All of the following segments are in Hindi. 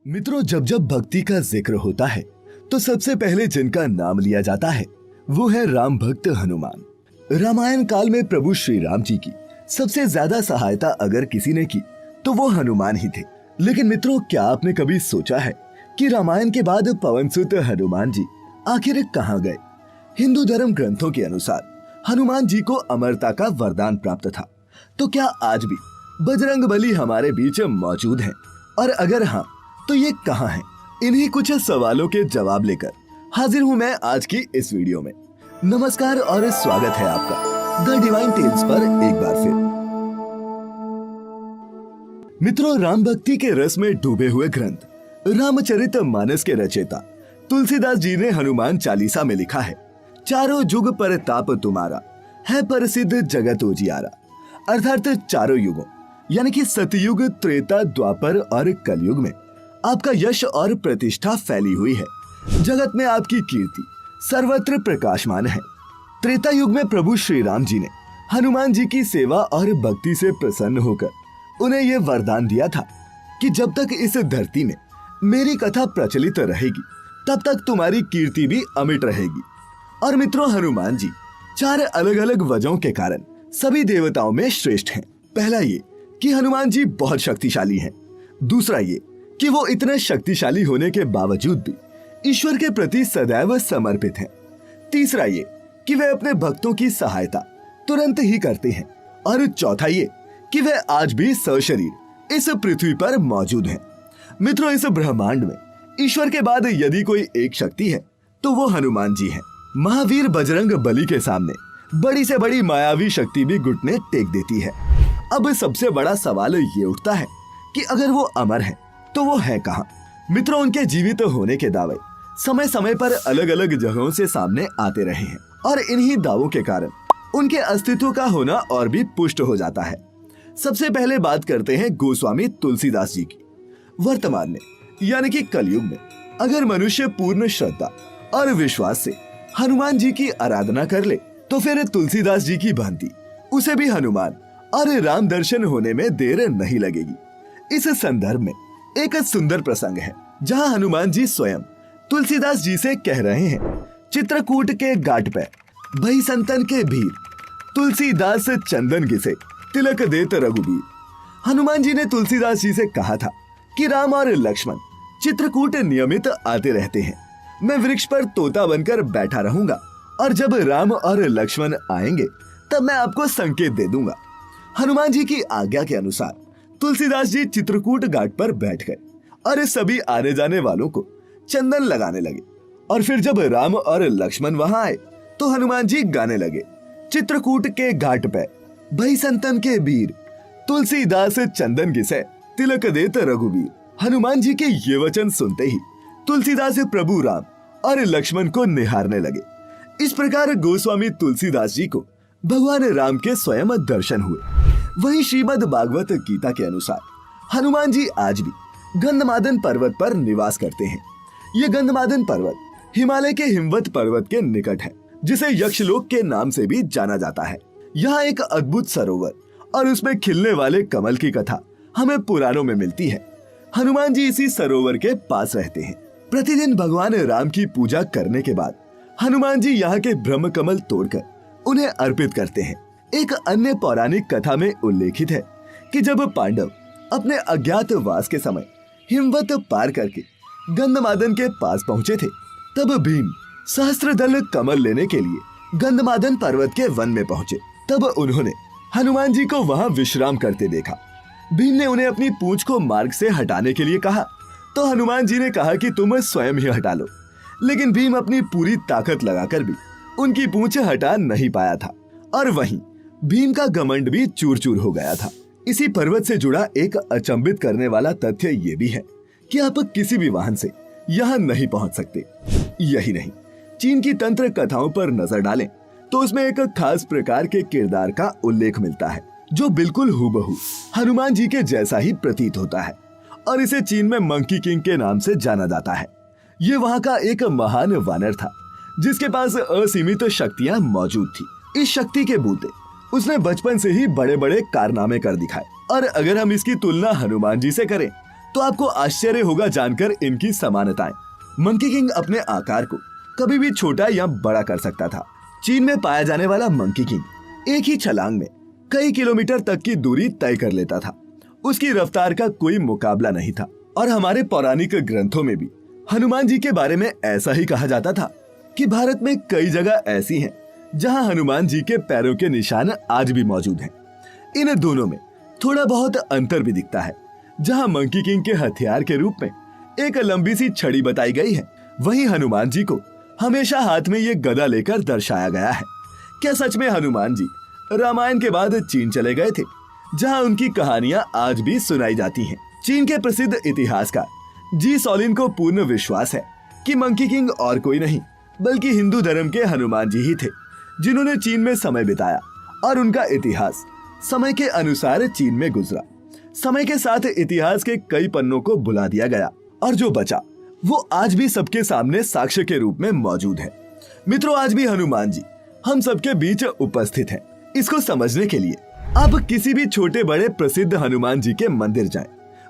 मित्रों, जब जब भक्ति का जिक्र होता है तो सबसे पहले जिनका नाम लिया जाता है वो है राम भक्त हनुमान। रामायण काल में प्रभु श्री राम जी की सबसे ज्यादा सहायता अगर किसी ने की तो वो हनुमान ही थे। लेकिन मित्रों, क्या आपने कभी सोचा है कि रामायण के बाद पवनसुत हनुमान जी आखिर कहाँ गए? हिंदू धर्म ग्रंथों के अनुसार हनुमान जी को अमरता का वरदान प्राप्त था। तो क्या आज भी बजरंगबली हमारे बीच मौजूद हैं? और अगर हाँ, तो ये कहाँ हैं? इन्हीं कुछ सवालों के जवाब लेकर हाजिर हूँ मैं आज की इस वीडियो में। नमस्कार और स्वागत है आपका द डिवाइन टेल्स पर एक बार फिर। मित्रों, राम भक्ति के रस में डूबे हुए ग्रंथ रामचरितमानस के रचयिता तुलसीदास जी ने हनुमान चालीसा में लिखा है, चारों जुग पर ताप तुम्हारा, है प्रसिद्ध जगत उजियारा। अर्थात चारों युगों यानी कि सतयुग, त्रेता, द्वापर और कलयुग में आपका यश और प्रतिष्ठा फैली हुई है। जगत में आपकी कीर्ति सर्वत्र प्रकाशमान है। त्रेता युग में प्रभु श्री राम जी ने हनुमान जी की सेवा और भक्ति से प्रसन्न होकर उन्हें यह वरदान दिया था कि जब तक इस धरती में मेरी कथा प्रचलित रहेगी तब तक तुम्हारी कीर्ति भी अमिट रहेगी। और मित्रों, हनुमान जी चार अलग अलग वजहों के कारण सभी देवताओं में श्रेष्ठ हैं। पहला ये कि हनुमान जी बहुत शक्तिशाली हैं। दूसरा ये कि वो इतने शक्तिशाली होने के बावजूद भी ईश्वर के प्रति सदैव समर्पित हैं। तीसरा ये कि वे अपने भक्तों की सहायता तुरंत ही करते हैं। और चौथा ये कि वे आज भी सशरीर इस पृथ्वी पर मौजूद हैं। मित्रों, इस ब्रह्मांड में ईश्वर के बाद यदि कोई एक शक्ति है तो वो हनुमान जी हैं। महावीर बजरंग बली के सामने बड़ी से बड़ी मायावी शक्ति भी घुटने टेक देती है। अब सबसे बड़ा सवाल ये उठता है कि अगर वो अमर है तो वो है कहाँ? मित्रों, उनके जीवित होने के दावे समय समय पर अलग अलग जगहों से सामने आते रहे हैं और इन्हीं दावों के कारण उनके अस्तित्व का होना और भी पुष्ट हो जाता है। सबसे पहले बात करते हैं गोस्वामी तुलसीदास जी की। वर्तमान में यानी कि कलयुग में अगर मनुष्य पूर्ण श्रद्धा और विश्वास से हनुमान जी की आराधना कर ले तो फिर तुलसीदास जी की भांति उसे भी हनुमान और राम दर्शन होने में देर नहीं लगेगी। इस संदर्भ में एक सुंदर प्रसंग है जहां हनुमान जी स्वयं तुलसीदास जी से कह रहे हैं, चित्रकूट के घाट पे भई संतन के भीर, तुलसीदास चंदन घिसे तिलक देत रघुबीर। हनुमान जी ने तुलसीदास जी से कहा था कि राम और लक्ष्मण चित्रकूट नियमित आते रहते हैं। मैं वृक्ष पर तोता बनकर बैठा रहूंगा और जब राम और लक्ष्मण आएंगे तब मैं आपको संकेत दे दूंगा। हनुमान जी की आज्ञा के अनुसार तुलसीदास जी चित्रकूट घाट पर बैठ गए और सभी आने जाने वालों को चंदन लगाने लगे। और फिर जब राम और लक्ष्मण वहां आए तो हनुमान जी गाने लगे, चित्रकूट के घाट पे भई संतन के बीर, तुलसीदास चंदन घिसे तिलक देत रघुबीर। हनुमान जी के ये वचन सुनते ही तुलसीदास प्रभु राम और लक्ष्मण को निहारने लगे। इस प्रकार गोस्वामी तुलसीदास जी को भगवान राम के स्वयं दर्शन हुए। वहीं श्रीमद् भागवत गीता के अनुसार हनुमान जी आज भी गंधमादन पर्वत पर निवास करते हैं। ये गंधमादन पर्वत हिमालय के हिमवत पर्वत के निकट है, जिसे यक्षलोक के नाम से भी जाना जाता है। यहाँ एक अद्भुत सरोवर और उसमें खिलने वाले कमल की कथा हमें पुराणों में मिलती है। हनुमान जी इसी सरोवर के पास रहते हैं। प्रतिदिन भगवान राम की पूजा करने के बाद हनुमान जी यहाँ के ब्रह्म कमल तोड़कर उन्हें अर्पित करते हैं। एक अन्य पौराणिक कथा में उल्लेखित है कि जब पांडव अपने अज्ञातवास के समय हिमवत पार करके गंधमादन के पास पहुंचे थे, तब भीम सहस्त्रदल कमल लेने के लिए गंधमादन पर्वत के वन में पहुंचे। तब उन्होंने हनुमान जी को वहां विश्राम करते देखा। भीम ने उन्हें अपनी पूंछ को मार्ग से हटाने के लिए कहा तो हनुमान जी ने कहा कि तुम स्वयं ही हटा लो। लेकिन भीम अपनी पूरी ताकत लगाकर भी उनकी पूंछ हटा नहीं पाया था और वहीं भीम का घमंड भी चूर चूर हो गया था। इसी पर्वत से जुड़ा एक अचंभित करने वाला तथ्य ये भी है कि आप किसी भी वाहन से यहाँ नहीं पहुंच सकते। यही नहीं, चीन की तंत्र कथाओं पर नजर डालें तो उसमें एक खास प्रकार के किरदार का उल्लेख मिलता है जो बिल्कुल हूबहू हनुमान जी के जैसा ही प्रतीत होता है और इसे चीन में मंकी किंग के नाम से जाना जाता है। ये वहाँ का एक महान वानर था जिसके पास असीमित शक्तियां मौजूद थी। इस शक्ति के बूते उसने बचपन से ही बड़े बड़े कारनामे कर दिखाए। और अगर हम इसकी तुलना हनुमान जी से करें तो आपको आश्चर्य होगा जानकर इनकी समानताएं। मंकी किंग अपने आकार को कभी भी छोटा या बड़ा कर सकता था। चीन में पाया जाने वाला मंकी किंग एक ही छलांग में कई किलोमीटर तक की दूरी तय कर लेता था। उसकी रफ्तार का कोई मुकाबला नहीं था। और हमारे पौराणिक ग्रंथों में भी हनुमान जी के बारे में ऐसा ही कहा जाता था कि भारत में कई जगह ऐसी हैं जहां हनुमान जी के पैरों के निशान आज भी मौजूद हैं। इन दोनों में थोड़ा बहुत अंतर भी दिखता है। जहां मंकी किंग के हथियार के रूप में एक लंबी सी छड़ी बताई गई है, वहीं हनुमान जी को हमेशा हाथ में ये गदा लेकर दर्शाया गया है। क्या सच में हनुमान जी रामायण के बाद चीन चले गए थे, जहां उनकी कहानियां आज भी सुनाई जाती हैं? चीन के प्रसिद्ध इतिहासकार जी सॉलिन को पूर्ण विश्वास है कि मंकी किंग और कोई नहीं बल्कि हिंदू धर्म के हनुमान जी ही थे, जिन्होंने चीन में समय बिताया और उनका इतिहास समय के अनुसार चीन में गुजरा। समय के साथ इतिहास के कई पन्नों को भुला दिया गया और जो बचा वो आज भी सबके सामने साक्ष्य के रूप में मौजूद है। मित्रों, आज भी हनुमान जी हम सबके बीच उपस्थित हैं। इसको समझने के लिए आप किसी भी छोटे बड़े प्रसिद्ध हनुमान जी के मंदिर जाएं।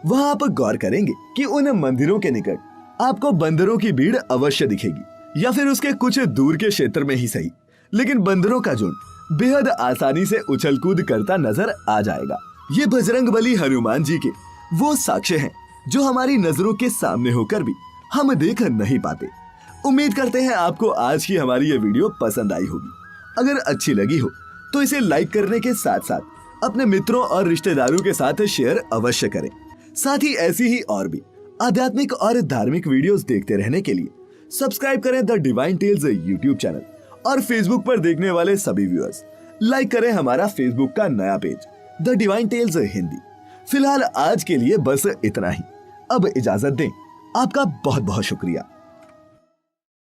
वहां आप गौर करेंगे कि उन मंदिरों के निकट आपको बंदरों की भीड़ अवश्य दिखेगी, या फिर उसके कुछ दूर के क्षेत्र में ही सही, लेकिन बंदरों का झुंड बेहद आसानी से उछल कूद करता नजर आ जाएगा। ये बजरंगबली हनुमान जी के वो साक्ष्य हैं जो हमारी नजरों के सामने होकर भी हम देख नहीं पाते। उम्मीद करते हैं आपको आज की हमारी ये वीडियो पसंद आई होगी। अगर अच्छी लगी हो तो इसे लाइक करने के साथ साथ अपने मित्रों और रिश्तेदारों के साथ शेयर अवश्य करें। साथ ही ऐसी ही और भी आध्यात्मिक और धार्मिक वीडियोस देखते रहने के लिए सब्सक्राइब करें the divine tales YouTube channel, और फेसबुक पर देखने वाले सभी व्यूअर्स लाइक करें हमारा फेसबुक का नया page the divine tales Hindi. फिलहाल आज के लिए बस इतना ही। अब इजाजत दें। आपका बहुत बहुत शुक्रिया।